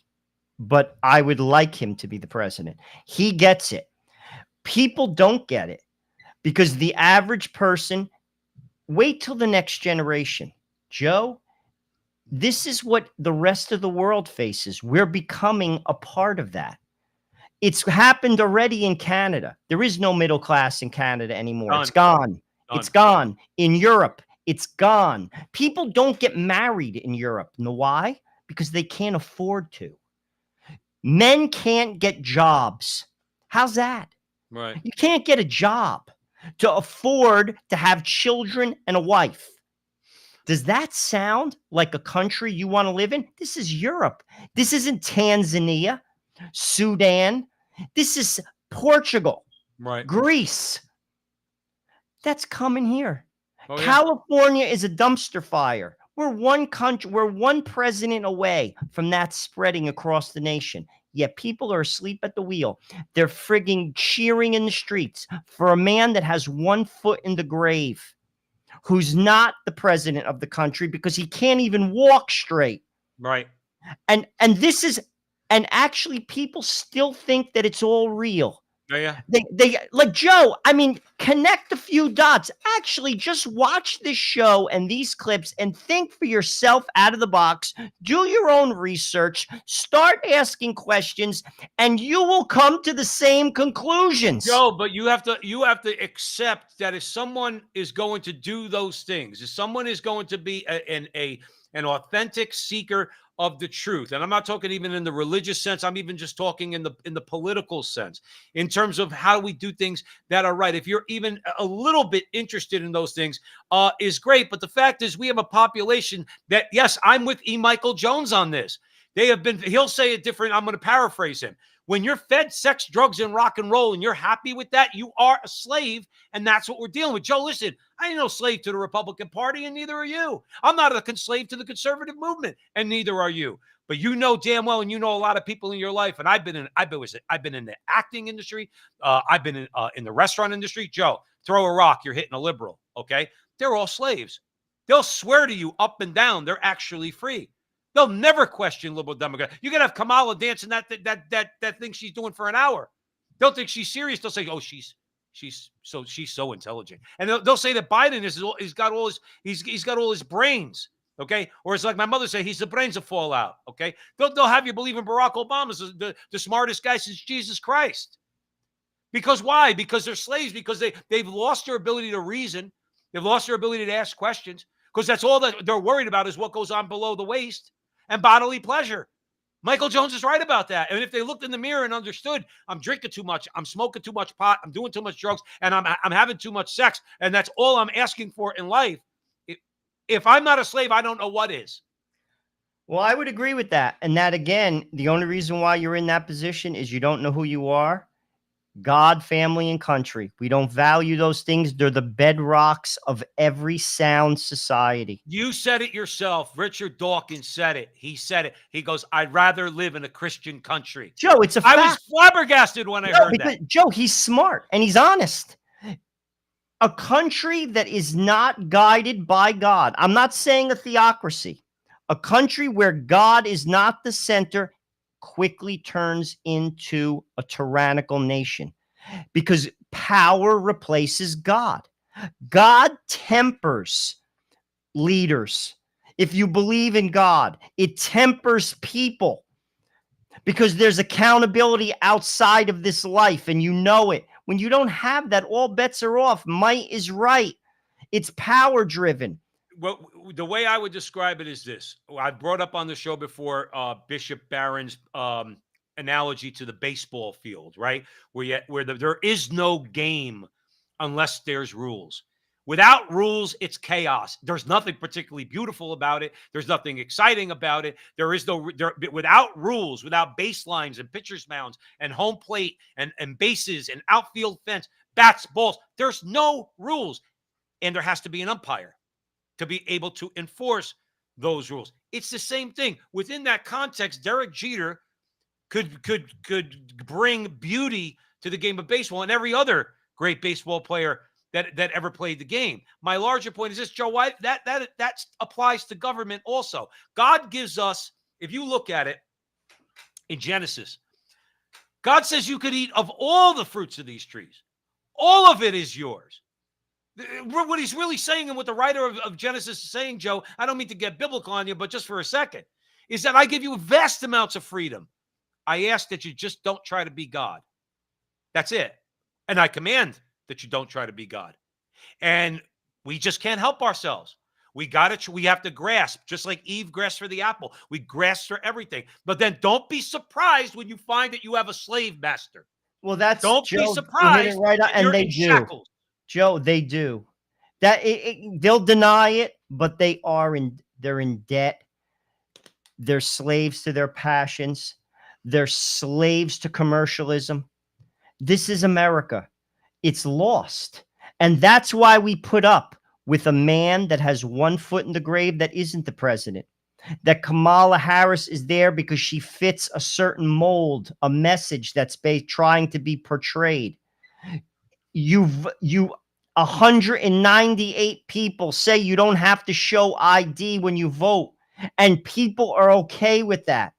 but I would like him to be the president. He gets it. People don't get it because the average person, wait till the next generation. Joe, this is what the rest of the world faces. We're becoming a part of that. It's happened already in Canada. There is no middle class in Canada anymore. Done. It's gone. Done. It's gone. In Europe, it's gone. People don't get married in Europe. You know why? Because they can't afford to. Men can't get jobs. How's that? Right. You can't get a job to afford to have children and a wife. Does that sound like a country you want to live in? This is Europe. This isn't Tanzania, Sudan. This is Portugal, Right. Greece. That's coming here. Oh, yeah. California is a dumpster fire. We're one country, we're one president away from that spreading across the nation. Yet people are asleep at the wheel. They're frigging cheering in the streets for a man that has 1 foot in the grave, who's not the president of the country because he can't even walk straight. Right. And actually people still think that it's all real. Yeah. They like, Joe, I mean, connect a few dots. Actually, just watch this show and these clips and think for yourself out of the box. Do your own research. Start asking questions, and you will come to the same conclusions. Joe, but you have to accept that if someone is going to do those things, if someone is going to be an authentic seeker of the truth. And I'm not talking even in the religious sense. I'm even just talking in the political sense, in terms of how we do things that are right. If you're even a little bit interested in those things, is great. But the fact is, we have a population that, yes, I'm with E. Michael Jones on this. They have been, he'll say it different. I'm going to paraphrase him. When you're fed sex, drugs, and rock and roll, and you're happy with that, you are a slave, and that's what we're dealing with. Joe, listen, I ain't no slave to the Republican Party, and neither are you. I'm not a slave to the conservative movement, and neither are you. But you know damn well, and you know a lot of people in your life, and I've been in the acting industry, I've been in the restaurant industry. Joe, throw a rock, you're hitting a liberal. Okay, they're all slaves. They'll swear to you up and down they're actually free. They'll never question liberal Democrat. You can have Kamala dancing that thing she's doing for an hour. They'll think she's serious. They'll say, "Oh, she's so intelligent," and they'll say that Biden he's got all his brains. Okay, or it's like my mother said, he's the brains that fall out. Okay, they'll have you believe in Barack Obama's the smartest guy since Jesus Christ. Because why? Because they're slaves. Because they've lost their ability to reason. They've lost their ability to ask questions. Because that's all that they're worried about is what goes on below the waist and bodily pleasure. Michael Jones is right about that. And if they looked in the mirror and understood, I'm drinking too much, I'm smoking too much pot, I'm doing too much drugs, and I'm having too much sex, and that's all I'm asking for in life. If I'm not a slave, I don't know what is. Well, I would agree with that. And that, again, the only reason why you're in that position is you don't know who you are. God, family, and country. We don't value those things. They're the bedrocks of every sound society. You said it yourself. Richard Dawkins said it. He said it. He goes, I'd rather live in a Christian country. Joe, it's a fact. I was flabbergasted when I heard that. Joe, he's smart and he's honest. A country that is not guided by God. I'm not saying a theocracy. A country where God is not the center quickly turns into a tyrannical nation because power replaces God. God tempers leaders. If you believe in God, it tempers people because there's accountability outside of this life and you know it. When you don't have that, all bets are off. Might is right. It's power driven. Well, the way I would describe it is this. I brought up on the show before Bishop Barron's analogy to the baseball field, right? Where there is no game unless there's rules. Without rules, it's chaos. There's nothing particularly beautiful about it. There's nothing exciting about it. Without rules, without baselines and pitcher's mounds and home plate and bases and outfield fence, bats, balls, there's no rules. And there has to be an umpire to be able to enforce those rules. It's the same thing. Within that context, Derek Jeter could bring beauty to the game of baseball and every other great baseball player that ever played the game. My larger point is this, Joe, why that applies to government also. God gives us, if you look at it in Genesis, God says you could eat of all the fruits of these trees. All of it is yours. What he's really saying, and what the writer of Genesis is saying, Joe, I don't mean to get biblical on you, but just for a second, is that I give you vast amounts of freedom. I ask that you just don't try to be God. That's it. And I command that you don't try to be God. And we just can't help ourselves. We have to grasp, just like Eve grasped for the apple. We grasp for everything. But then don't be surprised when you find that you have a slave master. Well, that's don't Joe, be surprised. Right on, and they do. Shackles. Joe, they do. They'll deny it, but they're in debt. They're slaves to their passions. They're slaves to commercialism. This is America. It's lost. And that's why we put up with a man that has one foot in the grave that isn't the president. That Kamala Harris is there because she fits a certain mold, a message that's trying to be portrayed. 198 people say you don't have to show ID when you vote, and people are okay with that.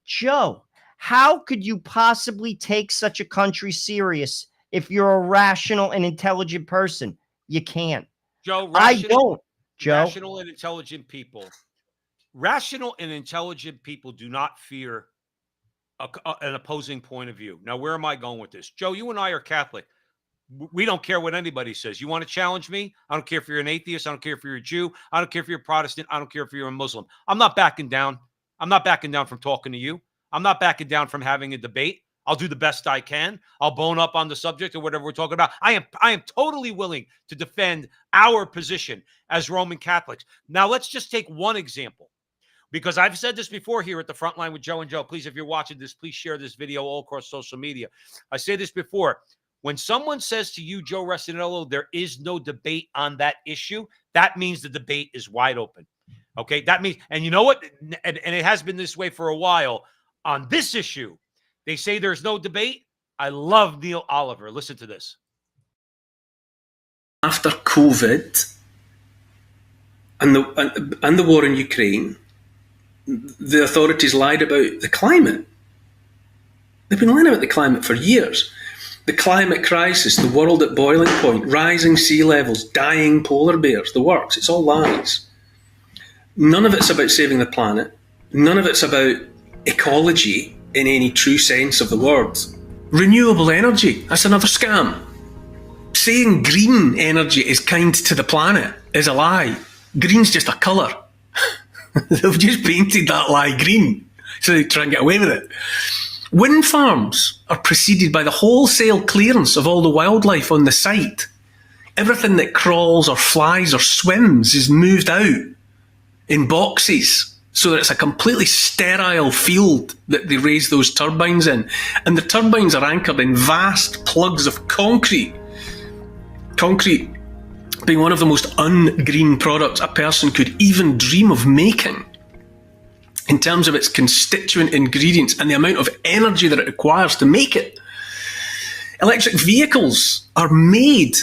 Joe, how could you possibly take such a country serious if you're a rational and intelligent person? You can't. Joe, I don't. Joe, rational and intelligent people do not fear an opposing point of view. Now, where am I going with this? Joe, you and I are Catholic. We don't care what anybody says. You want to challenge me? I don't care if you're an atheist. I don't care if you're a Jew. I don't care if you're a Protestant. I don't care if you're a Muslim. I'm not backing down. I'm not backing down from talking to you. I'm not backing down from having a debate. I'll do the best I can. I'll bone up on the subject or whatever we're talking about. I am totally willing to defend our position as Roman Catholics. Now, let's just take one example, because I've said this before here at the front line with Joe and Joe. Please, if you're watching this, please share this video all across social media. I say this before. When someone says to you, Joe Resinello, there is no debate on that issue, that means the debate is wide open. Okay? That means, and you know what? And it has been this way for a while. On this issue, they say there's no debate. I love Neil Oliver. Listen to this. After COVID and the war in Ukraine, the authorities lied about the climate. They've been lying about the climate for years. The climate crisis, the world at boiling point, rising sea levels, dying polar bears, the works, it's all lies. None of it's about saving the planet. None of it's about ecology in any true sense of the word. Renewable energy, that's another scam. Saying green energy is kind to the planet is a lie. Green's just a colour. They've just painted that lie green, so they try and get away with it. Wind farms are preceded by the wholesale clearance of all the wildlife on the site. Everything that crawls or flies or swims is moved out in boxes, so that it's a completely sterile field that they raise those turbines in. And the turbines are anchored in vast plugs of concrete. Concrete being one of the most ungreen products a person could even dream of making in terms of its constituent ingredients and the amount of energy that it requires to make it. Electric vehicles are made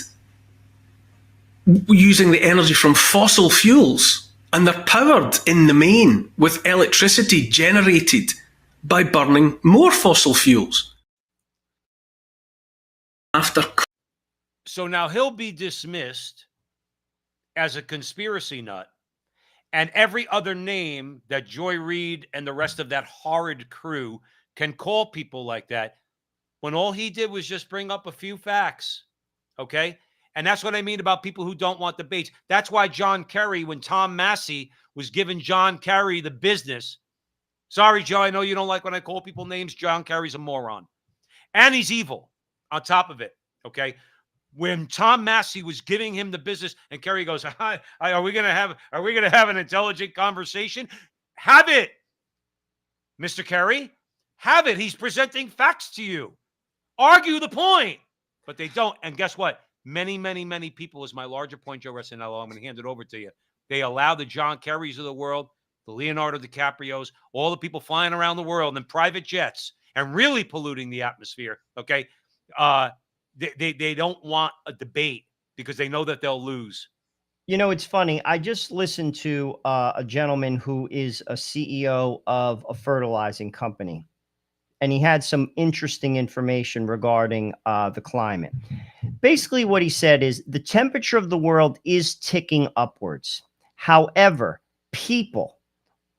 using the energy from fossil fuels, and they're powered in the main with electricity generated by burning more fossil fuels. So now he'll be dismissed as a conspiracy nut, and every other name that Joy Reid and the rest of that horrid crew can call people like that, when all he did was just bring up a few facts, okay? And that's what I mean about people who don't want debates. That's why John Kerry, when Tom Massey was giving John Kerry the business, sorry, Joe, I know you don't like when I call people names. John Kerry's a moron. And he's evil on top of it, okay? When Tom Massey was giving him the business and Kerry goes, are we going to have an intelligent conversation? Have it, Mr. Kerry. Have it. He's presenting facts to you. Argue the point. But they don't. And guess what? Many, many, many people, is my larger point, Joe Resinello. I'm going to hand it over to you. They allow the John Kerrys of the world, the Leonardo DiCaprios, all the people flying around the world in private jets and really polluting the atmosphere, okay? They don't want a debate because they know that they'll lose. You know, it's funny. I just listened to a gentleman who is a CEO of a fertilizing company, and he had some interesting information regarding the climate. Basically, what he said is the temperature of the world is ticking upwards. However, people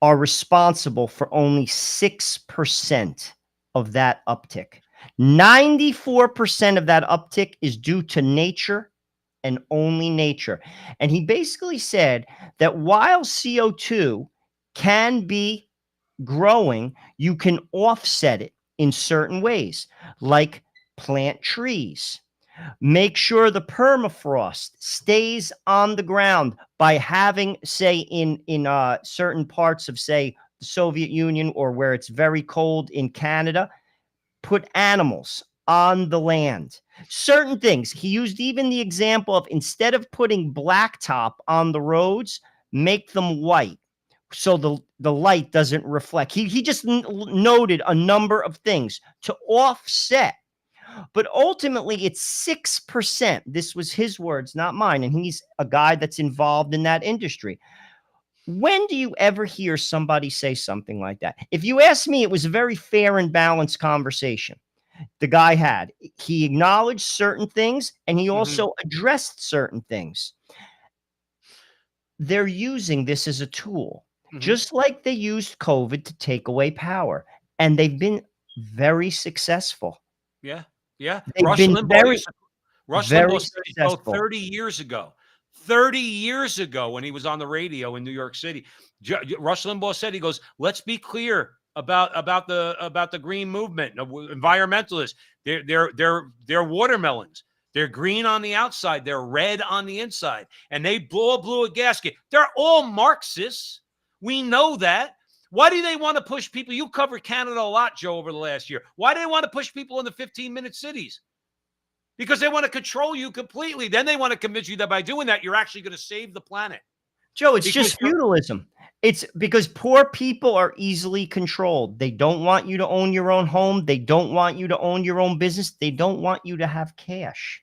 are responsible for only 6% of that uptick. 94% of that uptick is due to nature and only nature. And he basically said that while CO2 can be growing, you can offset it in certain ways, like plant trees. Make sure the permafrost stays on the ground by having, say, in certain parts of, say, the Soviet Union, or where it's very cold in Canada, put animals on the land. Certain things. He used even the example of, instead of putting blacktop on the roads, make them white so the light doesn't reflect. He just noted a number of things to offset. But ultimately, it's 6%. This was his words, not mine. And he's a guy that's involved in that industry. When do you ever hear somebody say something like that? If you ask me, it was a very fair and balanced conversation the guy had. He acknowledged certain things, and he also addressed certain things. They're using this as a tool, just like they used COVID to take away power. And they've been very successful. Yeah. Yeah. They've been Rush Very Limbaugh said it, successful. 30 years ago. 30 years ago when he was on the radio in New York City. Rush Limbaugh said, he goes, let's be clear about the green movement, environmentalists. They're watermelons. They're green on the outside. They're red on the inside. And they blew a gasket. They're all Marxists. We know that. Why do they want to push people? You covered Canada a lot, Joe, over the last year. Why do they want to push people in the 15-minute cities? Because they want to control you completely. Then they want to convince you that by doing that, you're actually going to save the planet. Joe, it's just feudalism. It's because poor people are easily controlled. They don't want you to own your own home. They don't want you to own your own business. They don't want you to have cash.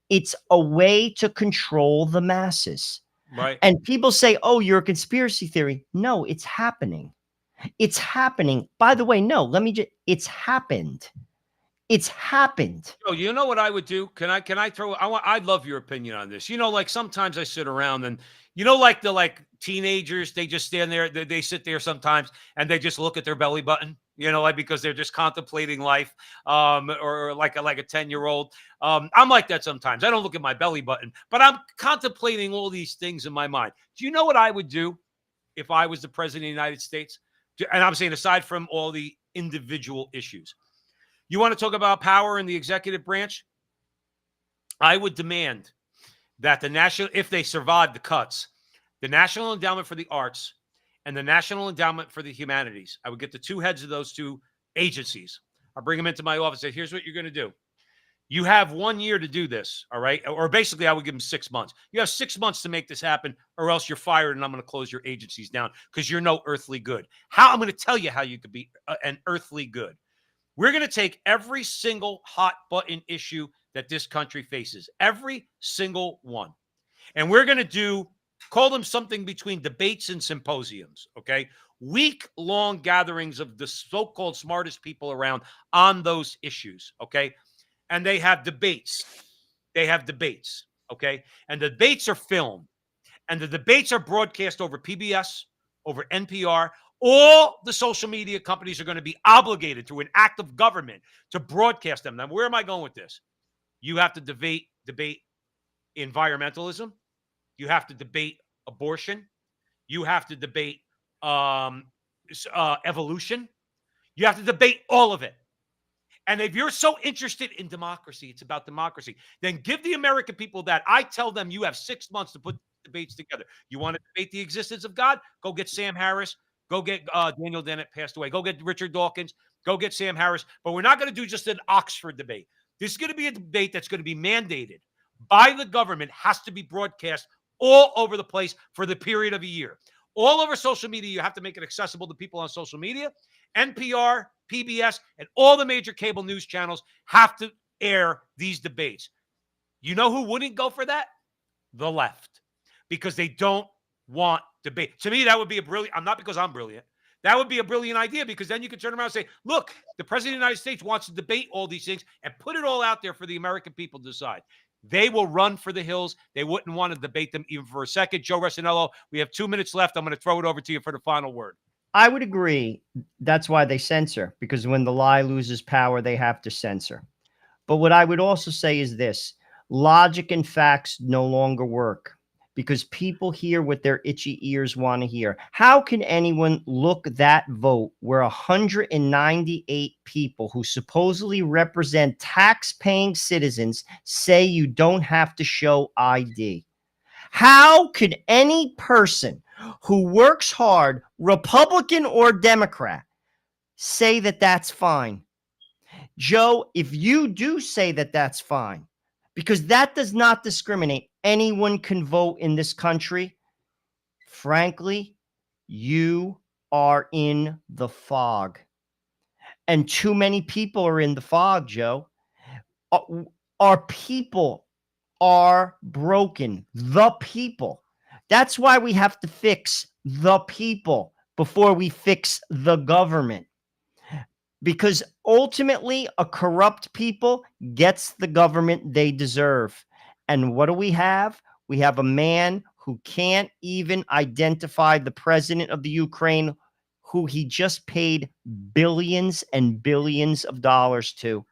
It's a way to control the masses. Right. And people say, oh, you're a conspiracy theory. No, it's happening. It's happening. By the way, no, it's happened. It's happened. Oh, you know what I would do? Can I throw? I'd love your opinion on this. Like sometimes I sit around and like the teenagers, they just stand there. They sit there sometimes and they just look at their belly button. Because they're just contemplating life, or like a 10-year-old. I'm like that sometimes. I don't look at my belly button, but I'm contemplating all these things in my mind. Do you know what I would do if I was the president of the United States? And I'm saying aside from all the individual issues. You want to talk about power in the executive branch? I would demand that if they survive the cuts, the National Endowment for the Arts and the National Endowment for the Humanities, I would get the two heads of those two agencies. I'll bring them into my office and say, here's what you're going to do. You have 1 year to do this, all right? Or basically, I would give them 6 months. You have 6 months to make this happen, or else you're fired, and I'm going to close your agencies down because you're no earthly good. I'm going to tell you how you could be an earthly good. We're going to take every single hot button issue that this country faces, every single one. And we're going to call them something between debates and symposiums, okay? Week-long gatherings of the so-called smartest people around on those issues, okay? And they have debates. Okay? And the debates are filmed. And the debates are broadcast over PBS, over NPR. All the social media companies are going to be obligated through an act of government to broadcast them. Now, where am I going with this? You have to debate environmentalism. You have to debate abortion. You have to debate evolution. You have to debate all of it. And if you're so interested in democracy, it's about democracy, then give the American people that. I tell them you have 6 months to put debates together. You want to debate the existence of God? Go get Sam Harris. Go get Daniel Dennett, passed away. Go get Richard Dawkins. Go get Sam Harris. But we're not going to do just an Oxford debate. This is going to be a debate that's going to be mandated by the government, has to be broadcast all over the place for the period of a year. All over social media, you have to make it accessible to people on social media. NPR, PBS, and all the major cable news channels have to air these debates. You know who wouldn't go for that? The left. Because they don't want debate. To me, that would be a brilliant, not because I'm brilliant. That would be a brilliant idea, because then you can turn around and say, look, the president of the United States wants to debate all these things and put it all out there for the American people to decide. They will run for the hills. They wouldn't want to debate them even for a second. Joe Resinello, we have 2 minutes left. I'm going to throw it over to you for the final word. I would agree. That's why they censor, because when the lie loses power, they have to censor. But what I would also say is this: logic and facts no longer work, because people hear what their itchy ears want to hear. How can anyone look that vote where 198 people who supposedly represent tax-paying citizens say you don't have to show ID? How could any person who works hard, Republican or Democrat, say that that's fine? Joe, if you do say that that's fine, because that does not discriminate, anyone can vote in this country, frankly, you are in the fog. And too many people are in the fog, Joe. Our people are broken. The people. That's why we have to fix the people before we fix the government. Because ultimately, a corrupt people gets the government they deserve. And what do we have? We have a man who can't even identify the president of the Ukraine, who he just paid billions and billions of dollars to.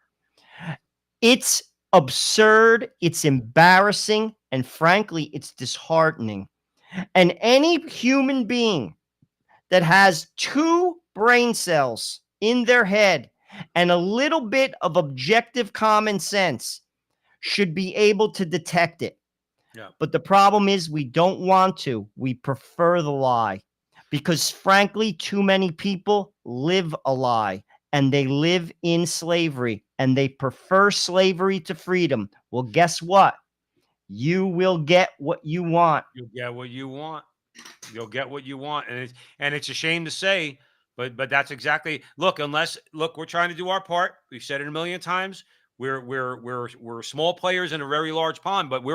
It's absurd, it's embarrassing, and frankly, it's disheartening. And any human being that has 2 brain cells in their head and a little bit of objective common sense should be able to detect it. Yeah. But the problem is we don't want to. We prefer the lie because, frankly, too many people live a lie and they live in slavery and they prefer slavery to freedom. Well, guess what? You will get what you want. You'll get what you want. You'll get what you want, and it's a shame to say, but that's exactly. Look, we're trying to do our part. We've said it a million times. We're small players in a very large pond, but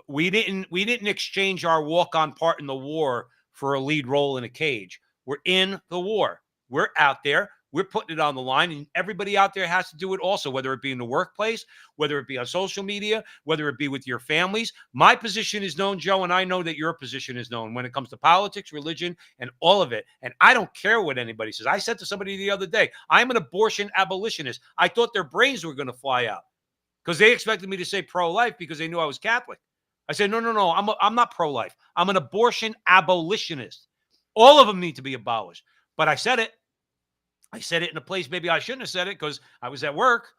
we didn't exchange our walk-on part in the war for a lead role in a cage. We're in the war. We're out there. We're putting it on the line, and everybody out there has to do it also, whether it be in the workplace, whether it be on social media, whether it be with your families. My position is known, Joe, and I know that your position is known when it comes to politics, religion, and all of it. And I don't care what anybody says. I said to somebody the other day, I'm an abortion abolitionist. I thought their brains were going to fly out because they expected me to say pro-life because they knew I was Catholic. I said, no, I'm not pro-life. I'm an abortion abolitionist. All of them need to be abolished. But I said it. I said it in a place maybe I shouldn't have said it because I was at work,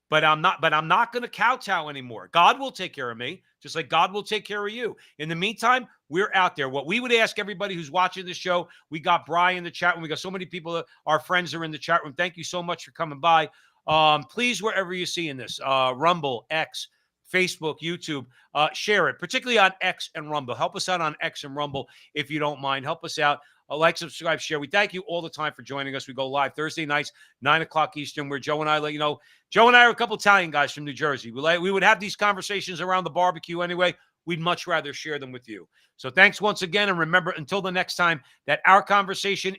but I'm not going to kowtow anymore. God will take care of me, just like God will take care of you. In the meantime, we're out there. What we would ask everybody who's watching this show, we got Brian in the chat room. We got so many people, our friends are in the chat room. Thank you so much for coming by. Please, wherever you're seeing this, Rumble, X, Facebook, YouTube, share it, particularly on X and Rumble. Help us out on X and Rumble if you don't mind. Help us out. Like, subscribe, share. We thank you all the time for joining us. We go live Thursday nights, 9 o'clock Eastern, where Joe and I let you know. Joe and I are a couple Italian guys from New Jersey. We would have these conversations around the barbecue anyway. We'd much rather share them with you. So thanks once again. And remember, until the next time, that our conversation